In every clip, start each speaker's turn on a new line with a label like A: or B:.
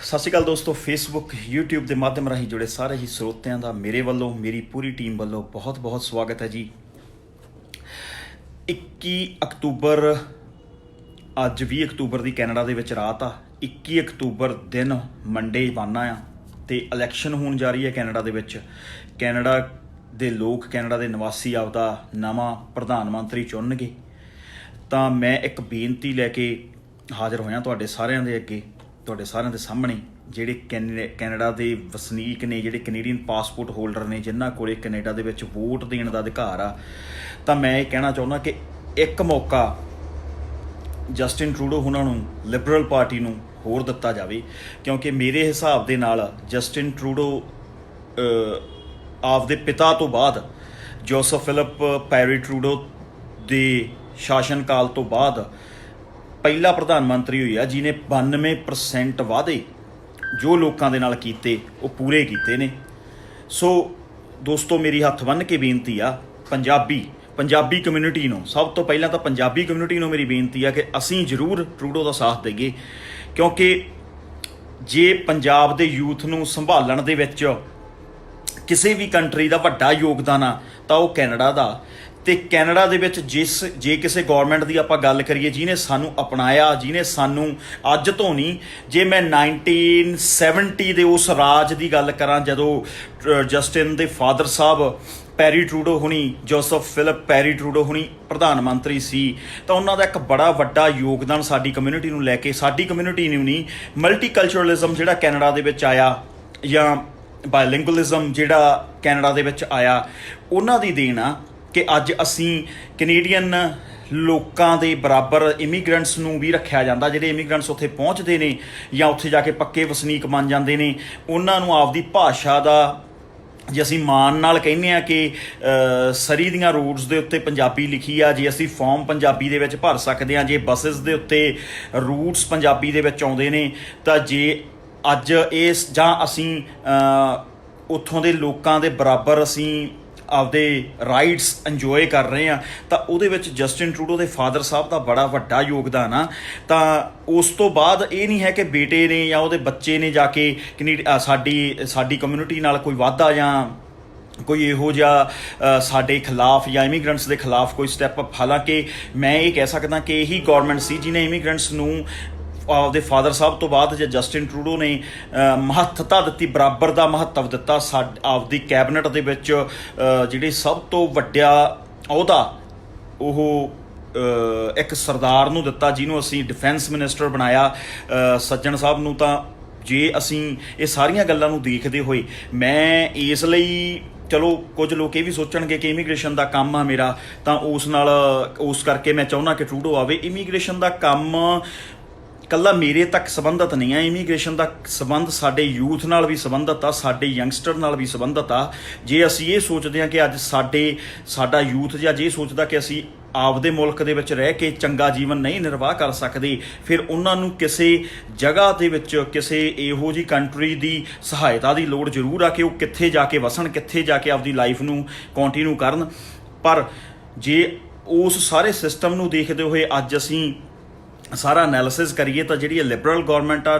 A: ਸਤਿ ਸ਼੍ਰੀ ਅਕਾਲ ਦੋਸਤੋ। Facebook YouTube ਦੇ ਮਾਧਿਅਮ ਰਾਹੀਂ ਜੁੜੇ ਸਾਰੇ ਹੀ ਸਰੋਤਿਆਂ ਦਾ ਮੇਰੇ ਵੱਲੋਂ ਮੇਰੀ ਪੂਰੀ ਟੀਮ ਵੱਲੋਂ ਬਹੁਤ ਬਹੁਤ ਸਵਾਗਤ ਹੈ ਜੀ। 21 ਅਕਤੂਬਰ ਅੱਜ 20 ਅਕਤੂਬਰ ਦੀ ਕੈਨੇਡਾ ਦੇ ਵਿੱਚ ਰਾਤ ਆ। 21 ਅਕਤੂਬਰ ਦਿਨ ਮੰਡੇ ਬਣਨਾ ਆ ਤੇ ਇਲੈਕਸ਼ਨ ਹੋਣ ਜਾ ਰਹੀ ਹੈ ਕੈਨੇਡਾ ਦੇ ਵਿੱਚ। ਕੈਨੇਡਾ ਦੇ ਲੋਕ, ਕੈਨੇਡਾ ਦੇ ਨਿਵਾਸੀ ਆਪਦਾ ਨਵਾਂ ਪ੍ਰਧਾਨ ਮੰਤਰੀ ਚੁਣਨਗੇ। ਤਾਂ ਮੈਂ ਇੱਕ ਬੇਨਤੀ ਲੈ ਕੇ ਹਾਜ਼ਰ ਹੋਇਆ ਤੁਹਾਡੇ ਸਾਰਿਆਂ ਦੇ ਅੱਗੇ, ਤੁਹਾਡੇ ਸਾਰਿਆਂ ਦੇ ਸਾਹਮਣੇ। ਜਿਹੜੇ ਕੈਨੇਡਾ ਦੇ ਵਸਨੀਕ ਨੇ, ਜਿਹੜੇ ਕੈਨੇਡੀਅਨ ਪਾਸਪੋਰਟ ਹੋਲਡਰ ਨੇ, ਜਿਨ੍ਹਾਂ ਕੋਲ ਕੈਨੇਡਾ ਦੇ ਵਿੱਚ ਵੋਟ ਦੇਣ ਦਾ ਅਧਿਕਾਰ ਆ, ਤਾਂ ਮੈਂ ਇਹ ਕਹਿਣਾ ਚਾਹੁੰਦਾ ਕਿ ਇੱਕ ਮੌਕਾ ਜਸਟਿਨ ਟਰੂਡੋ ਉਹਨਾਂ ਨੂੰ, ਲਿਬਰਲ ਪਾਰਟੀ ਨੂੰ ਹੋਰ ਦਿੱਤਾ ਜਾਵੇ। ਕਿਉਂਕਿ ਮੇਰੇ ਹਿਸਾਬ ਦੇ ਨਾਲ ਜਸਟਿਨ ਟਰੂਡੋ ਆਪਦੇ ਪਿਤਾ ਤੋਂ ਬਾਅਦ, ਜੋਸਫ ਫਿਲਿਪ ਪੈਰੀ ਟਰੂਡੋ ਦੇ ਸ਼ਾਸਨ ਕਾਲ ਤੋਂ ਬਾਅਦ ਪਹਿਲਾ ਪ੍ਰਧਾਨ ਮੰਤਰੀ ਹੋਇਆ ਜਿਹਨੇ 92% ਵਾਅਦੇ ਜੋ ਲੋਕਾਂ ਦੇ ਨਾਲ ਕੀਤੇ ਉਹ ਪੂਰੇ ਕੀਤੇ ਨੇ। ਸੋ ਦੋਸਤੋ, ਮੇਰੀ ਹੱਥ ਬੰਨ੍ਹ ਕੇ ਬੇਨਤੀ ਆ ਪੰਜਾਬੀ ਕਮਿਊਨਿਟੀ ਨੂੰ, ਸਭ ਤੋਂ ਪਹਿਲਾਂ ਤਾਂ ਪੰਜਾਬੀ ਕਮਿਊਨਿਟੀ ਨੂੰ ਮੇਰੀ ਬੇਨਤੀ ਆ ਕਿ ਅਸੀਂ ਜ਼ਰੂਰ ਟਰੂਡੋ ਦਾ ਸਾਥ ਦੇਈਏ। ਕਿਉਂਕਿ ਜੇ ਪੰਜਾਬ ਦੇ ਯੂਥ ਨੂੰ ਸੰਭਾਲਣ ਦੇ ਵਿੱਚ ਕਿਸੇ ਵੀ ਕੰਟਰੀ ਦਾ ਵੱਡਾ ਯੋਗਦਾਨ ਆ ਤਾਂ ਉਹ ਕੈਨੇਡਾ ਦਾ। ਤੇ ਕੈਨੇਡਾ ਦੇ ਵਿੱਚ ਜੇ ਕਿਸੇ ਗੌਰਮੈਂਟ ਦੀ ਆਪਾਂ ਗੱਲ ਕਰੀਏ ਜਿਹਨੇ ਸਾਨੂੰ ਅਪਣਾਇਆ, ਜਿਹਨੇ ਸਾਨੂੰ ਅੱਜ ਤੋਂ ਨਹੀਂ, ਜੇ ਮੈਂ 1970 ਦੇ ਉਸ ਰਾਜ ਦੀ ਗੱਲ ਕਰਾਂ ਜਦੋਂ ਜਸਟਿਨ ਦੇ ਫਾਦਰ ਸਾਹਿਬ ਪੈਰੀ ਟਰੂਡੋ ਹੁਣੀ, ਜੋਸਫ ਫਿਲਿਪ ਪੈਰੀ ਟਰੂਡੋ ਹੁਣੀ ਪ੍ਰਧਾਨ ਮੰਤਰੀ ਸੀ, ਤਾਂ ਉਹਨਾਂ ਦਾ ਇੱਕ ਬੜਾ ਵੱਡਾ ਯੋਗਦਾਨ ਸਾਡੀ ਕਮਿਊਨਿਟੀ ਨੂੰ ਲੈ ਕੇ, ਸਾਡੀ ਕਮਿਊਨਿਟੀ ਨੂੰ ਨਹੀਂ, ਮਲਟੀਕਲਚਰਲਿਜ਼ਮ ਜਿਹੜਾ ਕੈਨੇਡਾ ਦੇ ਵਿੱਚ ਆਇਆ ਜਾਂ ਬਾਇਲਿੰਗੁਅਲਿਜ਼ਮ ਜਿਹੜਾ ਕੈਨੇਡਾ ਦੇ ਵਿੱਚ ਆਇਆ, ਉਹਨਾਂ ਦੀ ਦੇਣ ਆ ਕਿ ਅੱਜ ਅਸੀਂ ਕੈਨੇਡੀਅਨ ਲੋਕਾਂ ਦੇ ਬਰਾਬਰ ਇਮੀਗਰੈਂਟਸ ਨੂੰ ਵੀ ਰੱਖਿਆ ਜਾਂਦਾ। ਜਿਹੜੇ ਇਮੀਗਰੈਂਟਸ ਉੱਥੇ ਪਹੁੰਚਦੇ ਨੇ ਜਾਂ ਉੱਥੇ ਜਾ ਕੇ ਪੱਕੇ ਵਸਨੀਕ ਬਣ ਜਾਂਦੇ ਨੇ, ਉਹਨਾਂ ਨੂੰ ਆਪਦੀ ਭਾਸ਼ਾ ਦਾ, ਜੇ ਅਸੀਂ ਮਾਣ ਨਾਲ ਕਹਿੰਦੇ ਹਾਂ ਕਿ ਸਰੀ ਦੀਆਂ ਰੋਡਸ ਦੇ ਉੱਤੇ ਪੰਜਾਬੀ ਲਿਖੀ ਆ, ਜੇ ਅਸੀਂ ਫਾਰਮ ਪੰਜਾਬੀ ਦੇ ਵਿੱਚ ਭਰ ਸਕਦੇ ਹਾਂ, ਜੇ ਬੱਸਿਸ ਦੇ ਉੱਤੇ ਰੂਟਸ ਪੰਜਾਬੀ ਦੇ ਵਿੱਚ ਆਉਂਦੇ ਨੇ, ਤਾਂ ਜੇ ਅੱਜ ਇਸ ਜਾਂ ਅਸੀਂ ਉੱਥੋਂ ਦੇ ਲੋਕਾਂ ਦੇ ਬਰਾਬਰ ਅਸੀਂ ਆਪਦੇ ਰਾਈਟਸ ਇੰਜੋਏ ਕਰ ਰਹੇ ਹਾਂ, ਤਾਂ ਉਹਦੇ ਵਿੱਚ ਜਸਟਿਨ ਟਰੂਡੋ ਦੇ ਫਾਦਰ ਸਾਹਿਬ ਦਾ ਬੜਾ ਵੱਡਾ ਯੋਗਦਾਨ ਆ। ਤਾਂ ਉਸ ਤੋਂ ਬਾਅਦ ਇਹ ਨਹੀਂ ਹੈ ਕਿ ਬੇਟੇ ਨੇ ਜਾਂ ਉਹਦੇ ਬੱਚੇ ਨੇ ਜਾ ਕੇ ਸਾਡੀ ਕਮਿਊਨਿਟੀ ਨਾਲ ਕੋਈ ਵਾਧਾ ਜਾਂ ਕੋਈ ਇਹੋ ਜਿਹਾ ਸਾਡੇ ਖਿਲਾਫ ਜਾਂ ਇਮੀਗਰੈਂਟਸ ਦੇ ਖਿਲਾਫ ਕੋਈ ਸਟੈਪ। ਹਾਲਾਂਕਿ ਮੈਂ ਇਹ ਕਹਿ ਸਕਦਾ ਕਿ ਇਹੀ ਗੌਰਮੈਂਟ ਸੀ ਜਿਹਨੇ ਇਮੀਗਰੈਂਟਸ ਨੂੰ ਆਪਦੇ ਫਾਦਰ ਸਾਹਿਬ ਤੋਂ ਬਾਅਦ ਜੇ ਜਸਟਿਨ ਟਰੂਡੋ ਨੇ ਮਹੱਤਤਾ ਦਿੱਤੀ, ਬਰਾਬਰ ਦਾ ਮਹੱਤਵ ਦਿੱਤਾ। ਆਪਦੀ ਕੈਬਨਿਟ ਦੇ ਵਿੱਚ ਜਿਹੜੀ ਸਭ ਤੋਂ ਵੱਡਾ ਅਹੁਦਾ ਉਹ ਇੱਕ ਸਰਦਾਰ ਨੂੰ ਦਿੱਤਾ, ਜਿਹਨੂੰ ਅਸੀਂ ਡਿਫੈਂਸ ਮਿਨਿਸਟਰ ਬਣਾਇਆ, ਸੱਜਣ ਸਾਹਿਬ ਨੂੰ। ਤਾਂ ਜੇ ਅਸੀਂ ਇਹ ਸਾਰੀਆਂ ਗੱਲਾਂ ਨੂੰ ਦੇਖਦੇ ਹੋਏ, ਮੈਂ ਇਸ ਲਈ, ਚਲੋ ਕੁਝ ਲੋਕ ਇਹ ਵੀ ਸੋਚਣਗੇ ਕਿ ਇਮੀਗ੍ਰੇਸ਼ਨ ਦਾ ਕੰਮ ਆ ਮੇਰਾ, ਤਾਂ ਉਸ ਕਰਕੇ ਮੈਂ ਚਾਹੁੰਦਾ ਕਿ ਟਰੂਡੋ ਆਵੇ। ਇਮੀਗ੍ਰੇਸ਼ਨ ਦਾ ਕੰਮ ਇਕੱਲਾ ਮੇਰੇ ਤੱਕ ਸੰਬੰਧਿਤ ਨਹੀਂ ਆ। ਇਮੀਗ੍ਰੇਸ਼ਨ ਦਾ ਸੰਬੰਧ ਸਾਡੇ ਯੂਥ ਨਾਲ ਵੀ ਸੰਬੰਧਿਤ ਆ, ਸਾਡੇ ਯੰਗਸਟਰ ਨਾਲ ਵੀ ਸੰਬੰਧਿਤ ਆ। ਜੇ ਅਸੀਂ ਇਹ ਸੋਚਦੇ ਹਾਂ ਕਿ ਅੱਜ ਸਾਡਾ ਯੂਥ ਜਾਂ ਜੇ ਸੋਚਦਾ ਕਿ ਅਸੀਂ ਆਪਦੇ ਮੁਲਕ ਦੇ ਵਿੱਚ ਰਹਿ ਕੇ ਚੰਗਾ ਜੀਵਨ ਨਹੀਂ ਨਿਰਵਾਹ ਕਰ ਸਕਦੇ, ਫਿਰ ਉਹਨਾਂ ਨੂੰ ਕਿਸੇ ਜਗ੍ਹਾ ਦੇ ਵਿੱਚ, ਕਿਸੇ ਇਹੋ ਜਿਹੀ ਕੰਟਰੀ ਦੀ ਸਹਾਇਤਾ ਦੀ ਲੋੜ ਜ਼ਰੂਰ ਆ ਕਿ ਉਹ ਕਿੱਥੇ ਜਾ ਕੇ ਵਸਣ, ਕਿੱਥੇ ਜਾ ਕੇ ਆਪਦੀ ਲਾਈਫ ਨੂੰ ਕੰਟੀਨਿਊ ਕਰਨ। ਪਰ ਜੇ ਉਸ ਸਾਰੇ ਸਿਸਟਮ ਨੂੰ ਦੇਖਦੇ ਹੋਏ ਅੱਜ ਅਸੀਂ ਸਾਰਾ ਐਨਾਲਿਸਿਸ ਕਰੀਏ ਤਾਂ ਜਿਹੜੀ ਲਿਬਰਲ ਗੌਰਮੈਂਟ ਆ,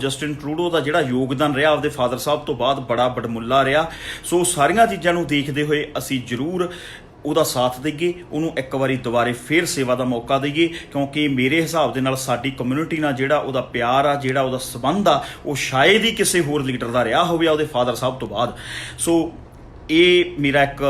A: ਜਸਟਿਨ ਟਰੂਡੋ ਦਾ ਜਿਹੜਾ ਯੋਗਦਾਨ ਰਿਹਾ ਆਪਦੇ ਫਾਦਰ ਸਾਹਿਬ ਤੋਂ ਬਾਅਦ ਬੜਾ ਬੜਮੁੱਲਾ ਰਿਹਾ। ਸੋ ਸਾਰੀਆਂ ਚੀਜ਼ਾਂ ਨੂੰ ਦੇਖਦੇ ਹੋਏ ਅਸੀਂ ਜ਼ਰੂਰ ਉਹਦਾ ਸਾਥ ਦੇਈਏ, ਉਹਨੂੰ ਇੱਕ ਵਾਰੀ ਦੁਬਾਰੇ ਫੇਰ ਸੇਵਾ ਦਾ ਮੌਕਾ ਦੇਈਏ। ਕਿਉਂਕਿ ਮੇਰੇ ਹਿਸਾਬ ਦੇ ਨਾਲ ਸਾਡੀ ਕਮਿਊਨਿਟੀ ਨਾਲ ਜਿਹੜਾ ਉਹਦਾ ਪਿਆਰ ਆ, ਜਿਹੜਾ ਉਹਦਾ ਸੰਬੰਧ ਆ, ਉਹ ਸ਼ਾਇਦ ਹੀ ਕਿਸੇ ਹੋਰ ਲੀਡਰ ਦਾ ਰਿਹਾ ਹੋਵੇ ਉਹਦੇ ਫਾਦਰ ਸਾਹਿਬ ਤੋਂ ਬਾਅਦ। ਸੋ ਇਹ ਮੇਰਾ ਇੱਕ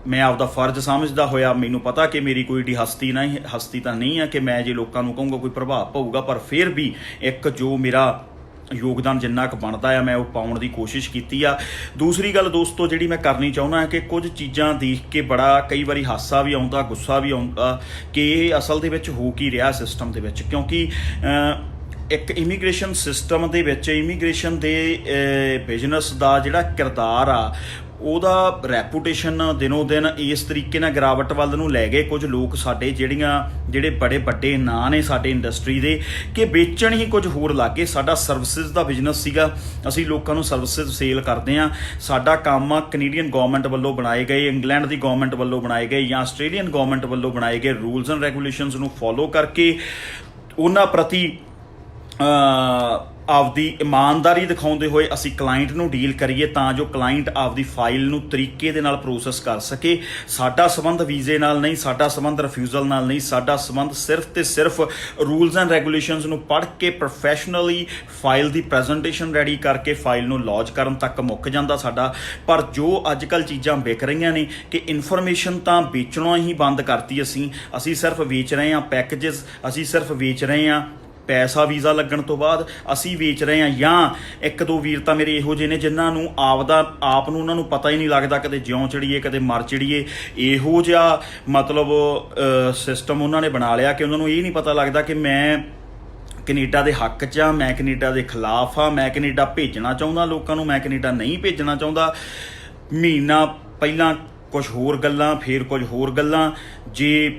A: ਮੈਂ ਆਪਦਾ ਫਰਜ਼ ਸਮਝਦਾ ਹੋਇਆ, ਮੈਨੂੰ ਪਤਾ ਕਿ ਮੇਰੀ ਕੋਈ ਏਡੀ ਹਸਤੀ ਤਾਂ ਨਹੀਂ ਆ ਕਿ ਮੈਂ ਜੇ ਲੋਕਾਂ ਨੂੰ ਕਹੂੰਗਾ ਕੋਈ ਪ੍ਰਭਾਵ ਪਊਗਾ, ਪਰ ਫਿਰ ਵੀ ਇੱਕ ਜੋ ਮੇਰਾ ਯੋਗਦਾਨ ਜਿੰਨਾ ਕੁ ਬਣਦਾ ਆ ਮੈਂ ਉਹ ਪਾਉਣ ਦੀ ਕੋਸ਼ਿਸ਼ ਕੀਤੀ ਆ। ਦੂਸਰੀ ਗੱਲ ਦੋਸਤੋ ਜਿਹੜੀ ਮੈਂ ਕਰਨੀ ਚਾਹੁੰਦਾ ਕਿ ਕੁਝ ਚੀਜ਼ਾਂ ਦੇਖ ਕੇ ਬੜਾ ਕਈ ਵਾਰੀ ਹਾਸਾ ਵੀ ਆਉਂਦਾ, ਗੁੱਸਾ ਵੀ ਆਉਂਦਾ ਕਿ ਇਹ ਅਸਲ ਦੇ ਵਿੱਚ ਹੋ ਕੀ ਰਿਹਾ ਸਿਸਟਮ ਦੇ ਵਿੱਚ। ਕਿਉਂਕਿ ਇੱਕ ਇਮੀਗ੍ਰੇਸ਼ਨ ਸਿਸਟਮ ਦੇ ਵਿੱਚ ਇਮੀਗ੍ਰੇਸ਼ਨ ਦੇ ਬਿਜ਼ਨਸ ਦਾ ਜਿਹੜਾ ਕਿਰਦਾਰ ਆ, ਉਹਦਾ ਰੈਪੂਟੇਸ਼ਨ ਦਿਨੋਂ ਦਿਨ ਇਸ ਤਰੀਕੇ ਨਾਲ ਗਿਰਾਵਟ ਵੱਲ ਨੂੰ ਲੈ ਗਏ ਕੁਝ ਲੋਕ ਸਾਡੇ, ਜਿਹੜੇ ਬੜੇ ਵੱਡੇ ਨਾਂ ਨੇ ਸਾਡੇ ਇੰਡਸਟਰੀ ਦੇ, ਕਿ ਵੇਚਣ ਹੀ ਕੁਝ ਹੋਰ ਲੱਗ ਗਏ। ਸਾਡਾ ਸਰਵਿਸਿਜ਼ ਦਾ ਬਿਜ਼ਨਸ ਸੀਗਾ, ਅਸੀਂ ਲੋਕਾਂ ਨੂੰ ਸਰਵਿਸਿਜ਼ ਸੇਲ ਕਰਦੇ ਹਾਂ। ਸਾਡਾ ਕੰਮ ਕੈਨੇਡੀਅਨ ਗੌਰਮੈਂਟ ਵੱਲੋਂ ਬਣਾਏ ਗਏ, ਇੰਗਲੈਂਡ ਦੀ ਗੌਰਮੈਂਟ ਵੱਲੋਂ ਬਣਾਏ ਗਏ ਜਾਂ ਆਸਟ੍ਰੇਲੀਅਨ ਗੌਰਮੈਂਟ ਵੱਲੋਂ ਬਣਾਏ ਗਏ ਰੂਲਸ ਐਂਡ ਰੈਗੂਲੇਸ਼ਨਸ ਨੂੰ ਫੋਲੋ ਕਰਕੇ ਉਹਨਾਂ ਪ੍ਰਤੀ ਆਪਦੀ ਇਮਾਨਦਾਰੀ ਦਿਖਾਉਂਦੇ ਹੋਏ ਅਸੀਂ ਕਲਾਇੰਟ ਨੂੰ ਡੀਲ ਕਰੀਏ ਤਾਂ ਜੋ ਕਲਾਇੰਟ ਆਪਦੀ ਫਾਈਲ ਨੂੰ ਤਰੀਕੇ ਦੇ ਨਾਲ ਪ੍ਰੋਸੈਸ ਕਰ ਸਕੇ। ਸਾਡਾ ਸੰਬੰਧ ਵੀਜ਼ੇ ਨਾਲ ਨਹੀਂ, ਸਾਡਾ ਸੰਬੰਧ ਰਿਫਿਊਜ਼ਲ ਨਾਲ ਨਹੀਂ, ਸਾਡਾ ਸੰਬੰਧ ਸਿਰਫ ਤੇ ਸਿਰਫ ਰੂਲਸ ਐਂਡ ਰੈਗੂਲੇਸ਼ਨਸ ਨੂੰ ਪੜ੍ਹ ਕੇ ਪ੍ਰੋਫੈਸ਼ਨਲੀ ਫਾਈਲ ਦੀ ਪ੍ਰੈਜੈਂਟੇਸ਼ਨ ਰੈਡੀ ਕਰਕੇ ਫਾਈਲ ਨੂੰ ਲੌਂਚ ਕਰਨ ਤੱਕ ਮੁੱਕ ਜਾਂਦਾ ਸਾਡਾ। ਪਰ ਜੋ ਅੱਜ ਕੱਲ੍ਹ ਚੀਜ਼ਾਂ ਵਿਕ ਰਹੀਆਂ ਨੇ ਕਿ ਇਨਫੋਰਮੇਸ਼ਨ ਤਾਂ ਵੇਚਣਾ ਹੀ ਬੰਦ ਕਰਤੀ ਅਸੀਂ ਸਿਰਫ ਵੇਚ ਰਹੇ ਹਾਂ ਪੈਕੇਜਸ, ਅਸੀਂ ਸਿਰਫ ਵੇਚ ਰਹੇ ਹਾਂ ਪੈਸਾ ਵੀਜ਼ਾ ਲੱਗਣ ਤੋਂ ਬਾਅਦ, ਅਸੀਂ ਵੇਚ ਰਹੇ ਹਾਂ। ਜਾਂ ਇੱਕ ਦੋ ਵੀਰ ਤਾਂ ਮੇਰੇ ਇਹੋ ਜਿਹੇ ਨੇ ਜਿਨ੍ਹਾਂ ਨੂੰ ਆਪ ਨੂੰ ਉਹਨਾਂ ਨੂੰ ਪਤਾ ਹੀ ਨਹੀਂ ਲੱਗਦਾ, ਕਦੇ ਜਿਉਂ ਚੜੀਏ ਕਦੇ ਮਰ ਚੜੀਏ। ਇਹੋ ਜਿਹਾ ਮਤਲਬ ਸਿਸਟਮ ਉਹਨਾਂ ਨੇ ਬਣਾ ਲਿਆ ਕਿ ਉਹਨਾਂ ਨੂੰ ਇਹ ਨਹੀਂ ਪਤਾ ਲੱਗਦਾ ਕਿ ਮੈਂ ਕੈਨੇਡਾ ਦੇ ਹੱਕ 'ਚ ਹਾਂ, ਮੈਂ ਕੈਨੇਡਾ ਦੇ ਖਿਲਾਫ ਹਾਂ, ਮੈਂ ਕੈਨੇਡਾ ਭੇਜਣਾ ਚਾਹੁੰਦਾ ਲੋਕਾਂ ਨੂੰ, ਮੈਂ ਕੈਨੇਡਾ ਨਹੀਂ ਭੇਜਣਾ ਚਾਹੁੰਦਾ। ਮਹੀਨਾ ਪਹਿਲਾਂ ਕੁਝ ਹੋਰ ਗੱਲਾਂ, ਫਿਰ ਕੁਝ ਹੋਰ ਗੱਲਾਂ। ਜੇ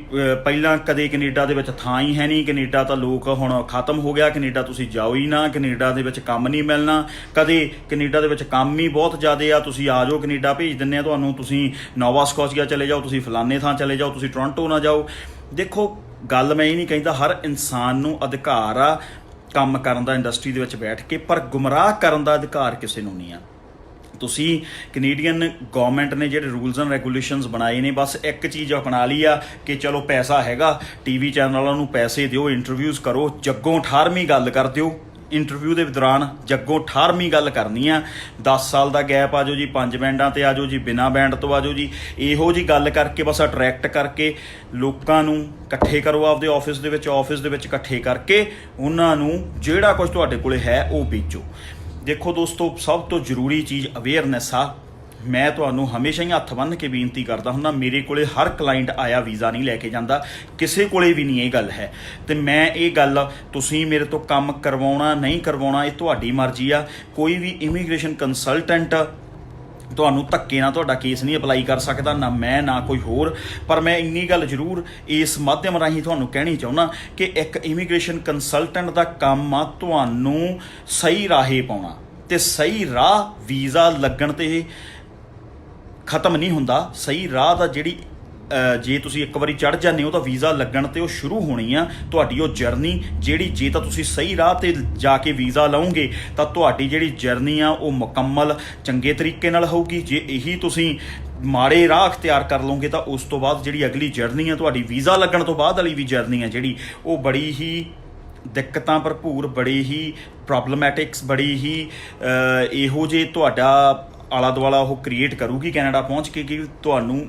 A: ਪਹਿਲਾਂ ਕਦੇ ਕੈਨੇਡਾ ਦੇ ਵਿੱਚ ਥਾਂ ਹੀ ਹੈ ਨਹੀਂ, ਕੈਨੇਡਾ ਤਾਂ ਲੋਕ ਹੁਣ ਖਤਮ ਹੋ ਗਿਆ, ਕੈਨੇਡਾ ਤੁਸੀਂ ਜਾਓ ਹੀ ਨਾ, ਕੈਨੇਡਾ ਦੇ ਵਿੱਚ ਕੰਮ ਨਹੀਂ ਮਿਲਣਾ, ਕਦੇ ਕੈਨੇਡਾ ਦੇ ਵਿੱਚ ਕੰਮ ਹੀ ਬਹੁਤ ਜ਼ਿਆਦਾ ਆ, ਤੁਸੀਂ ਆ ਜਾਓ ਕੈਨੇਡਾ ਭੇਜ ਦਿੰਦੇ ਆ ਤੁਹਾਨੂੰ, ਤੁਸੀਂ ਨੋਵਾ ਸਕੋਸ਼ੀਆ ਚਲੇ ਜਾਓ, ਤੁਸੀਂ ਫਲਾਣੇ ਥਾਂ ਚਲੇ ਜਾਓ, ਤੁਸੀਂ ਟੋਰਾਂਟੋ ਨਾ ਜਾਓ। ਦੇਖੋ ਗੱਲ ਮੈਂ ਇਹ ਨਹੀਂ ਕਹਿੰਦਾ, ਹਰ ਇਨਸਾਨ ਨੂੰ ਅਧਿਕਾਰ ਆ ਕੰਮ ਕਰਨ ਦਾ ਇੰਡਸਟਰੀ ਦੇ ਵਿੱਚ ਬੈਠ ਕੇ, ਪਰ ਗੁੰਮਰਾਹ ਕਰਨ ਦਾ ਅਧਿਕਾਰ ਕਿਸੇ ਨੂੰ ਨਹੀਂ ਆ। ਤੁਸੀਂ ਕੈਨੇਡੀਅਨ ਗੌਰਮੈਂਟ ਨੇ ਜਿਹੜੇ ਰੂਲਸ ਐਂਡ ਰੈਗੂਲੇਸ਼ਨਸ ਬਣਾਏ ਨੇ, ਬਸ ਇੱਕ ਚੀਜ਼ ਅਪਣਾ ਲਈ ਆ ਕਿ ਚਲੋ ਪੈਸਾ ਹੈਗਾ, ਟੀਵੀ ਚੈਨਲਾਂ ਨੂੰ ਪੈਸੇ ਦਿਓ, ਇੰਟਰਵਿਊਜ਼ ਕਰੋ, ਜੱਗੋਂ 18ਵੀਂ ਗੱਲ ਕਰ ਦਿਓ। ਇੰਟਰਵਿਊ ਦੇ ਦੌਰਾਨ ਜੱਗੋਂ 18ਵੀਂ ਗੱਲ ਕਰਨੀ ਆ। 10 ਸਾਲ ਦਾ ਗੈਪ ਆ ਜਾਓ ਜੀ, 5 ਬੈਂਡਾਂ ਤੇ ਆ ਜਾਓ ਜੀ, ਬਿਨਾਂ ਬੈਂਡ ਤੋਂ ਆ ਜਾਓ ਜੀ। ਇਹੋ ਜੀ ਗੱਲ ਕਰਕੇ ਬਸ ਅਟਰੈਕਟ ਕਰਕੇ ਲੋਕਾਂ ਨੂੰ ਇਕੱਠੇ ਕਰੋ ਆਪਦੇ ਆਫਿਸ ਦੇ ਵਿੱਚ ਇਕੱਠੇ ਕਰਕੇ ਉਹਨਾਂ ਨੂੰ ਜਿਹੜਾ ਕੁਝ ਤੁਹਾਡੇ ਕੋਲੇ ਹੈ ਉਹ ਵੇਚੋ। ਦੇਖੋ ਦੋਸਤੋ, ਸਭ ਤੋਂ ਜ਼ਰੂਰੀ ਚੀਜ਼ ਅਵੇਅਰਨੈਸ ਆ। ਮੈਂ ਤੁਹਾਨੂੰ ਹਮੇਸ਼ਾ ਹੀ ਹੱਥ ਬੰਨ੍ਹ ਕੇ ਬੇਨਤੀ ਕਰਦਾ ਹੁੰਦਾ, ਮੇਰੇ ਕੋਲੇ ਹਰ ਕਲਾਇੰਟ ਆਇਆ ਵੀਜ਼ਾ ਨਹੀਂ ਲੈ ਕੇ ਜਾਂਦਾ, ਕਿਸੇ ਕੋਲੇ ਵੀ ਨਹੀਂ ਇਹ ਗੱਲ ਹੈ। ਤੇ ਮੈਂ ਇਹ ਗੱਲ, ਤੁਸੀਂ ਮੇਰੇ ਤੋਂ ਕੰਮ ਕਰਵਾਉਣਾ ਨਹੀਂ ਕਰਵਾਉਣਾ ਇਹ ਤੁਹਾਡੀ ਮਰਜ਼ੀ ਆ। ਕੋਈ ਵੀ ਇਮੀਗ੍ਰੇਸ਼ਨ ਕੰਸਲਟੈਂਟ ਤੁਹਾਨੂੰ ਧੱਕੇ ਨਾਲ ਤੁਹਾਡਾ ਕੇਸ ਨਹੀਂ ਅਪਲਾਈ ਕਰ ਸਕਦਾ, ਨਾ ਮੈਂ ਨਾ ਕੋਈ ਹੋਰ। ਪਰ ਮੈਂ ਇੰਨੀ ਗੱਲ ਜ਼ਰੂਰ ਇਸ ਮਾਧਿਅਮ ਰਾਹੀਂ ਤੁਹਾਨੂੰ ਕਹਿਣੀ ਚਾਹੁੰਦਾ ਕਿ ਇੱਕ ਇਮੀਗ੍ਰੇਸ਼ਨ ਕੰਸਲਟੈਂਟ ਦਾ ਕੰਮ ਆ ਤੁਹਾਨੂੰ ਸਹੀ ਰਾਹੇ ਪਾਉਣਾ, ਤੇ ਸਹੀ ਰਾਹ ਵੀਜ਼ਾ ਲੱਗਣ 'ਤੇ ਖਤਮ ਨਹੀਂ ਹੁੰਦਾ। ਸਹੀ ਰਾਹ ਦਾ ਜਿਹੜੀ ਜੇ ਤੁਸੀਂ ਇੱਕ ਵਾਰੀ ਚੜ੍ਹ ਜਾਂਦੇ ਹੋ ਤਾਂ ਵੀਜ਼ਾ ਲੱਗਣ 'ਤੇ ਉਹ ਸ਼ੁਰੂ ਹੋਣੀ ਆ ਤੁਹਾਡੀ ਉਹ ਜਰਨੀ ਜਿਹੜੀ। ਜੇ ਤਾਂ ਤੁਸੀਂ ਸਹੀ ਰਾਹ 'ਤੇ ਜਾ ਕੇ ਵੀਜ਼ਾ ਲਓਗੇ ਤਾਂ ਤੁਹਾਡੀ ਜਿਹੜੀ ਜਰਨੀ ਆ ਉਹ ਮੁਕੰਮਲ ਚੰਗੇ ਤਰੀਕੇ ਨਾਲ ਹੋਊਗੀ। ਜੇ ਇਹੀ ਤੁਸੀਂ ਮਾੜੇ ਰਾਹ ਅਖਤਿਆਰ ਕਰ ਲਓਗੇ ਤਾਂ ਉਸ ਤੋਂ ਬਾਅਦ ਜਿਹੜੀ ਅਗਲੀ ਜਰਨੀ ਆ ਤੁਹਾਡੀ ਵੀਜ਼ਾ ਲੱਗਣ ਤੋਂ ਬਾਅਦ ਵਾਲੀ ਵੀ ਜਰਨੀ ਆ ਜਿਹੜੀ, ਉਹ ਬੜੀ ਹੀ ਦਿੱਕਤਾਂ ਭਰਪੂਰ, ਬੜੀ ਹੀ ਪ੍ਰੋਬਲਮੈਟਿਕਸ, ਬੜੀ ਹੀ ਇਹੋ ਜਿਹੇ ਤੁਹਾਡਾ ਆਲਾ ਦੁਆਲਾ ਉਹ ਕ੍ਰੀਏਟ ਕਰੂਗੀ ਕੈਨੇਡਾ ਪਹੁੰਚ ਕੇ ਕਿ ਤੁਹਾਨੂੰ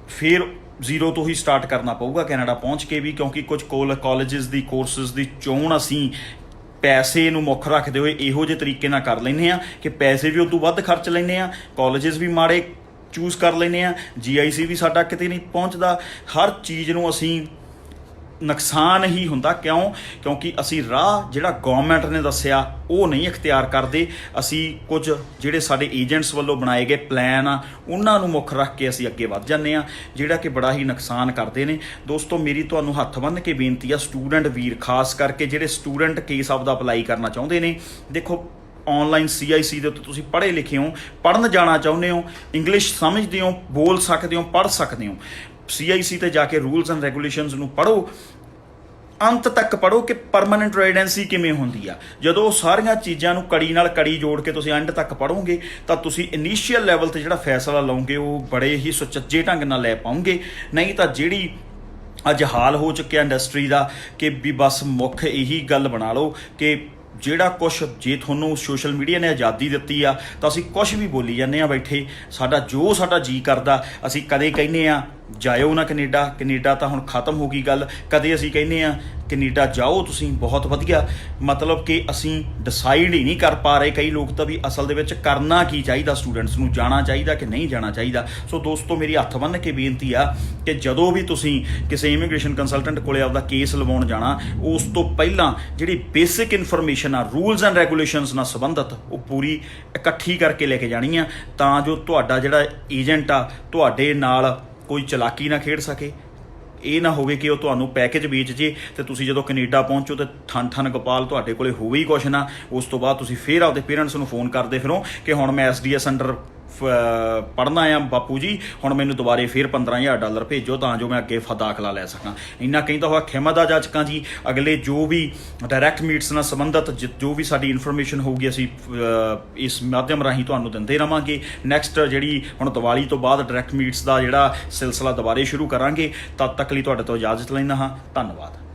A: ਫਿਰ ਜ਼ੀਰੋ ਤੋਂ ਹੀ ਸਟਾਰਟ ਕਰਨਾ ਪਊਗਾ ਕੈਨੇਡਾ ਪਹੁੰਚ ਕੇ ਵੀ। ਕਿਉਂਕਿ ਕੁਝ ਕਾਲਜਿਸ ਦੀ ਕੋਰਸਿਸ ਦੀ ਚੋਣ ਅਸੀਂ ਪੈਸੇ ਨੂੰ ਮੁੱਖ ਰੱਖਦੇ ਹੋਏ ਇਹੋ ਜਿਹੇ ਤਰੀਕੇ ਨਾਲ ਕਰ ਲੈਂਦੇ ਹਾਂ ਕਿ ਪੈਸੇ ਵੀ ਉਦੋਂ ਵੱਧ ਖਰਚ ਲੈਂਦੇ ਹਾਂ, ਕਾਲਜਿਸ ਵੀ ਮਾੜੇ ਚੂਜ਼ ਕਰ ਲੈਂਦੇ ਹਾਂ, GIC ਵੀ ਸਾਡਾ ਕਿਤੇ ਨਹੀਂ ਪਹੁੰਚਦਾ। ਹਰ ਚੀਜ਼ ਨੂੰ ਅਸੀਂ ਨੁਕਸਾਨ ਹੀ ਹੁੰਦਾ। ਕਿਉਂਕਿ ਅਸੀਂ ਰਾਹ ਜਿਹੜਾ ਗੌਰਮੈਂਟ ਨੇ ਦੱਸਿਆ ਉਹ ਨਹੀਂ ਅਖਤਿਆਰ ਕਰਦੇ। ਅਸੀਂ ਕੁਝ ਜਿਹੜੇ ਸਾਡੇ ਏਜੰਟਸ ਵੱਲੋਂ ਬਣਾਏ ਗਏ ਪਲਾਨ ਆ ਉਹਨਾਂ ਨੂੰ ਮੁੱਖ ਰੱਖ ਕੇ ਅਸੀਂ ਅੱਗੇ ਵੱਧ ਜਾਂਦੇ ਹਾਂ, ਜਿਹੜਾ ਕਿ ਬੜਾ ਹੀ ਨੁਕਸਾਨ ਕਰਦੇ ਨੇ। ਦੋਸਤੋ, ਮੇਰੀ ਤੁਹਾਨੂੰ ਹੱਥ ਬੰਨ੍ਹ ਕੇ ਬੇਨਤੀ ਆ, ਸਟੂਡੈਂਟ ਵੀਰ ਖਾਸ ਕਰਕੇ ਜਿਹੜੇ ਸਟੂਡੈਂਟ ਕੇਸ ਆਪਦਾ ਅਪਲਾਈ ਕਰਨਾ ਚਾਹੁੰਦੇ ਨੇ, ਦੇਖੋ ਔਨਲਾਈਨ CIC ਦੇ ਉੱਤੇ ਤੁਸੀਂ ਪੜ੍ਹੇ ਲਿਖੇ ਹੋ, ਪੜ੍ਹਨ ਜਾਣਾ ਚਾਹੁੰਦੇ ਹੋ, ਇੰਗਲਿਸ਼ ਸਮਝਦੇ ਹੋ, ਬੋਲ ਸਕਦੇ ਹੋ, ਪੜ੍ਹ ਸਕਦੇ ਹੋ, CIC ਤੇ ਜਾ ਕੇ ਰੂਲਸ ਐਂਡ ਰੈਗੂਲੇਸ਼ਨਸ ਨੂੰ ਪੜ੍ਹੋ, ਅੰਤ ਤੱਕ ਪੜ੍ਹੋ ਕਿ ਪਰਮਾਨੈਂਟ ਰੈਜ਼ੀਡੈਂਸੀ ਕਿਵੇਂ ਹੁੰਦੀ ਆ। ਜਦੋਂ ਉਹ ਸਾਰੀਆਂ ਚੀਜ਼ਾਂ ਨੂੰ ਕੜੀ ਨਾਲ ਕੜੀ ਜੋੜ ਕੇ ਤੁਸੀਂ ਐਂਡ ਤੱਕ ਪੜ੍ਹੋਗੇ ਤਾਂ ਤੁਸੀਂ ਇਨੀਸ਼ੀਅਲ ਲੈਵਲ 'ਤੇ ਜਿਹੜਾ ਫੈਸਲਾ ਲਓਗੇ ਉਹ ਬੜੇ ਹੀ ਸੁਚੱਜੇ ਢੰਗ ਨਾਲ ਲੈ ਪਾਉਂਗੇ। ਨਹੀਂ ਤਾਂ ਜਿਹੜੀ ਅੱਜ ਹਾਲ ਹੋ ਚੁੱਕਿਆ ਇੰਡਸਟਰੀ ਦਾ ਕਿ ਵੀ ਬਸ ਮੁੱਖ ਇਹੀ ਗੱਲ ਬਣਾ ਲਓ ਕਿ ਜਿਹੜਾ ਕੁਛ, ਜੇ ਤੁਹਾਨੂੰ ਸੋਸ਼ਲ ਮੀਡੀਆ ਨੇ ਆਜ਼ਾਦੀ ਦਿੱਤੀ ਆ ਤਾਂ ਅਸੀਂ ਕੁਛ ਵੀ ਬੋਲੀ ਜਾਂਦੇ ਹਾਂ ਬੈਠੇ, ਸਾਡਾ ਜੀ ਕਰਦਾ। ਅਸੀਂ ਕਦੇ ਕਹਿੰਦੇ ਹਾਂ ਜਾਇਓ ਨਾ ਕੈਨੇਡਾ ਤਾਂ ਹੁਣ ਖਤਮ ਹੋ ਗਈ ਗੱਲ, ਕਦੇ ਅਸੀਂ ਕਹਿੰਦੇ ਹਾਂ ਕੈਨੇਡਾ ਜਾਓ ਤੁਸੀਂ ਬਹੁਤ ਵਧੀਆ। ਮਤਲਬ ਕਿ ਅਸੀਂ ਡਿਸਾਈਡ ਹੀ ਨਹੀਂ ਕਰ ਪਾ ਰਹੇ ਕਈ ਲੋਕ ਤਾਂ ਵੀ ਅਸਲ ਦੇ ਵਿੱਚ ਕਰਨਾ ਕੀ ਚਾਹੀਦਾ, ਸਟੂਡੈਂਟਸ ਨੂੰ ਜਾਣਾ ਚਾਹੀਦਾ ਕਿ ਨਹੀਂ ਜਾਣਾ ਚਾਹੀਦਾ। ਸੋ ਦੋਸਤੋ, ਮੇਰੀ ਹੱਥ ਬੰਨ੍ਹ ਕੇ ਬੇਨਤੀ ਆ ਕਿ ਜਦੋਂ ਵੀ ਤੁਸੀਂ ਕਿਸੇ ਇਮੀਗ੍ਰੇਸ਼ਨ ਕੰਸਲਟੈਂਟ ਕੋਲੇ ਆਪਦਾ ਕੇਸ ਲਵਾਉਣ ਜਾਣਾ, ਉਸ ਤੋਂ ਪਹਿਲਾਂ ਜਿਹੜੀ ਬੇਸਿਕ ਇਨਫੋਰਮੇਸ਼ਨ ਆ ਰੂਲਸ ਐਂਡ ਰੈਗੂਲੇਸ਼ਨਸ ਨਾਲ ਸੰਬੰਧਿਤ ਉਹ ਪੂਰੀ ਇਕੱਠੀ ਕਰਕੇ ਲੈ ਕੇ ਜਾਣੀ ਆ, ਤਾਂ ਜੋ ਤੁਹਾਡਾ ਜਿਹੜਾ ਏਜੰਟ ਆ ਤੁਹਾਡੇ ਨਾਲ ਕੋਈ ਚਲਾਕੀ ਨਾ ਖੇਡ ਸਕੇ। ਇਹ ਨਾ ਹੋਵੇ ਕਿ ਉਹ ਤੁਹਾਨੂੰ ਪੈਕੇਜ ਵੇਚ ਜੇ ਤੇ ਤੁਸੀਂ ਜਦੋਂ ਕੈਨੇਡਾ ਪਹੁੰਚੋ ਤੇ ਠਨ ਗੋਪਾਲ ਤੁਹਾਡੇ ਕੋਲੇ ਹੋਵੇ ਹੀ ਕੁਛ ਨਾ। ਉਸ ਤੋਂ ਬਾਅਦ ਤੁਸੀਂ ਫਿਰ ਆਪਦੇ ਪੇਰੈਂਟਸ ਨੂੰ ਫੋਨ ਕਰਦੇ ਫਿਰੋ ਕਿ ਹੁਣ ਮੈਂ SDS ਅੰਡਰ ਪੜ੍ਹਨਾ ਆ ਬਾਪੂ ਜੀ, ਹੁਣ ਮੈਨੂੰ ਦੁਬਾਰੇ ਫਿਰ $15,000 ਭੇਜੋ ਤਾਂ ਜੋ ਮੈਂ ਅੱਗੇ ਦਾਖਲਾ ਲੈ ਸਕਾਂ। ਇੰਨਾ ਕਹਿੰਦਾ ਹੋਇਆ ਖਿਮਦਾ ਜਾ ਚੁੱਕਾ ਜੀ। ਅਗਲੇ ਜੋ ਵੀ ਡਾਇਰੈਕਟ ਮੀਟਸ ਨਾਲ ਸੰਬੰਧਿਤ ਜੋ ਵੀ ਸਾਡੀ ਇਨਫੋਰਮੇਸ਼ਨ ਹੋਊਗੀ ਅਸੀਂ ਇਸ ਮਾਧਿਅਮ ਰਾਹੀਂ ਤੁਹਾਨੂੰ ਦਿੰਦੇ ਰਵਾਂਗੇ। ਨੈਕਸਟ ਜਿਹੜੀ ਹੁਣ ਦੀਵਾਲੀ ਤੋਂ ਬਾਅਦ ਡਾਇਰੈਕਟ ਮੀਟਸ ਦਾ ਜਿਹੜਾ ਸਿਲਸਿਲਾ ਦੁਬਾਰੇ ਸ਼ੁਰੂ ਕਰਾਂਗੇ। ਤਦ ਤੱਕ ਲਈ ਤੁਹਾਡੇ ਤੋਂ ਇਜਾਜ਼ਤ ਲੈਂਦਾ ਹਾਂ। ਧੰਨਵਾਦ।